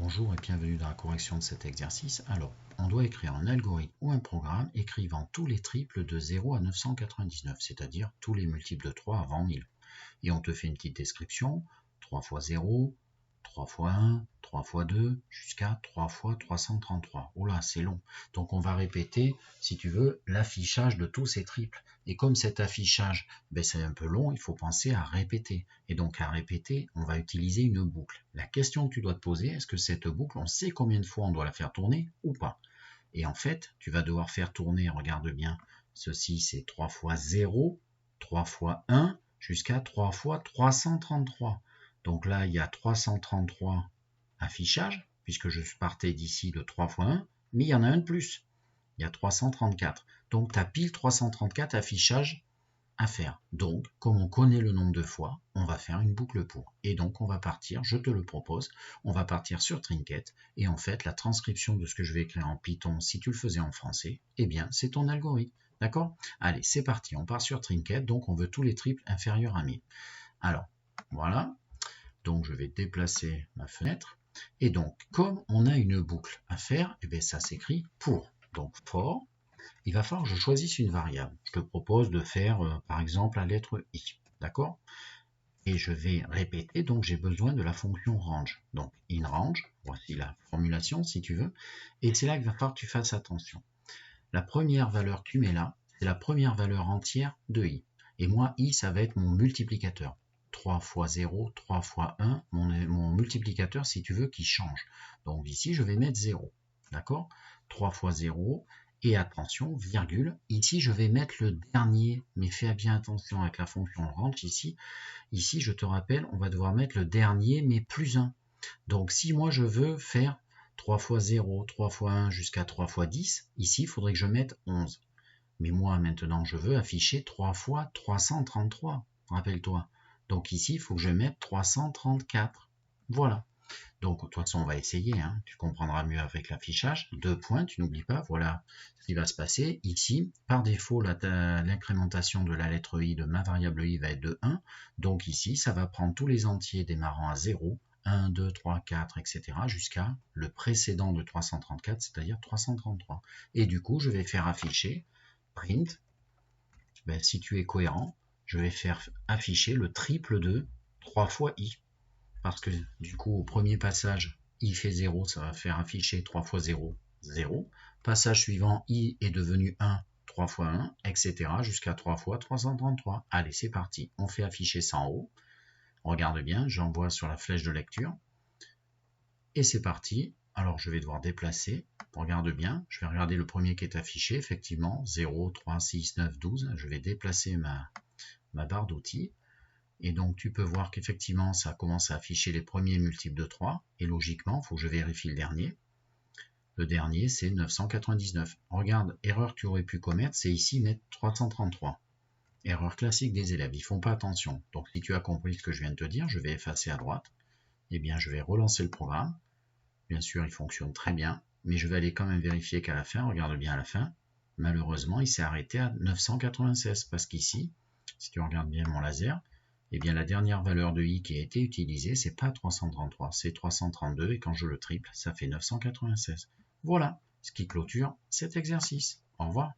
Bonjour et bienvenue dans la correction de cet exercice. Alors, on doit écrire un algorithme ou un programme écrivant tous les triples de 0 à 999, c'est-à-dire tous les multiples de 3 avant 1000. Et on te fait une petite description, 3 fois 0, 3 fois 1, 3 fois 2, jusqu'à 3 fois 333. Oh là, c'est long. Donc on va répéter, si tu veux, l'affichage de tous ces triples. Et comme cet affichage, c'est un peu long, il faut penser à répéter. Et donc à répéter, on va utiliser une boucle. La question que tu dois te poser, est-ce que cette boucle, on sait combien de fois on doit la faire tourner ou pas? Et en fait, tu vas devoir faire tourner, regarde bien, ceci c'est 3 fois 0, 3 fois 1, jusqu'à 3 fois 333. Donc là, il y a 333 affichages, puisque je partais d'ici de 3 fois 1, mais il y en a un de plus. Il y a 334. Donc, tu as pile 334 affichages à faire. Donc, comme on connaît le nombre de fois, on va faire une boucle pour. Et donc, on va partir, je te le propose, on va partir sur Trinket. Et en fait, la transcription de ce que je vais écrire en Python, si tu le faisais en français, eh bien, c'est ton algorithme. D'accord? Allez, c'est parti, on part sur Trinket. Donc, on veut tous les triples inférieurs à 1000. Alors, voilà. Donc, je vais déplacer ma fenêtre. Et donc, comme on a une boucle à faire, eh bien, ça s'écrit pour. Donc, for, il va falloir que je choisisse une variable. Je te propose de faire, par exemple, la lettre i. D'accord? Et je vais répéter, donc j'ai besoin de la fonction range. Donc, in range, voici la formulation, si tu veux. Et c'est là qu'il va falloir que tu fasses attention. La première valeur que tu mets là, c'est la première valeur entière de i. Et moi, i, ça va être mon multiplicateur. 3 fois 0, 3 fois 1, mon multiplicateur, si tu veux, qui change. Donc ici, je vais mettre 0. D'accord? 3 fois 0, et attention, virgule. Ici, je vais mettre le dernier, mais fais bien attention avec la fonction range ici. Ici, je te rappelle, on va devoir mettre le dernier, mais plus 1. Donc si moi, je veux faire 3 fois 0, 3 fois 1 jusqu'à 3 fois 10, ici, il faudrait que je mette 11. Mais moi, maintenant, je veux afficher 3 fois 333, rappelle-toi. Donc ici, il faut que je mette 334. Voilà. Donc, de toute façon, on va essayer. Hein. Tu comprendras mieux avec l'affichage. 2 points, tu n'oublies pas. Voilà ce qui va se passer. Ici, par défaut, l'incrémentation de la lettre i de ma variable i va être de 1. Donc ici, ça va prendre tous les entiers démarrant à 0. 1, 2, 3, 4, etc. jusqu'à le précédent de 334, c'est-à-dire 333. Et du coup, je vais faire afficher print. Si tu es cohérent, je vais faire afficher le triple de 3 fois i. Parce que du coup, au premier passage, i fait 0, ça va faire afficher 3 fois 0, 0. Passage suivant, i est devenu 1, 3 fois 1, etc. jusqu'à 3 fois 333. Allez, c'est parti. On fait afficher ça en haut. Regarde bien, j'envoie sur la flèche de lecture. Et c'est parti. Alors, je vais devoir déplacer. Regarde bien, je vais regarder le premier qui est affiché. Effectivement, 0, 3, 6, 9, 12. Je vais déplacer ma barre d'outils. Et donc, tu peux voir qu'effectivement, ça commence à afficher les premiers multiples de 3. Et logiquement, il faut que je vérifie le dernier. Le dernier, c'est 999. Regarde, erreur que tu aurais pu commettre, c'est ici mettre 333. Erreur classique des élèves, ils ne font pas attention. Donc, si tu as compris ce que je viens de te dire, je vais effacer à droite. Eh bien, je vais relancer le programme. Bien sûr, il fonctionne très bien. Mais je vais aller quand même vérifier qu'à la fin, regarde bien à la fin, malheureusement, il s'est arrêté à 996. Parce qu'ici, si tu regardes bien mon laser, eh bien la dernière valeur de i qui a été utilisée, c'est pas 333, c'est 332, et quand je le triple, ça fait 996. Voilà ce qui clôture cet exercice. Au revoir.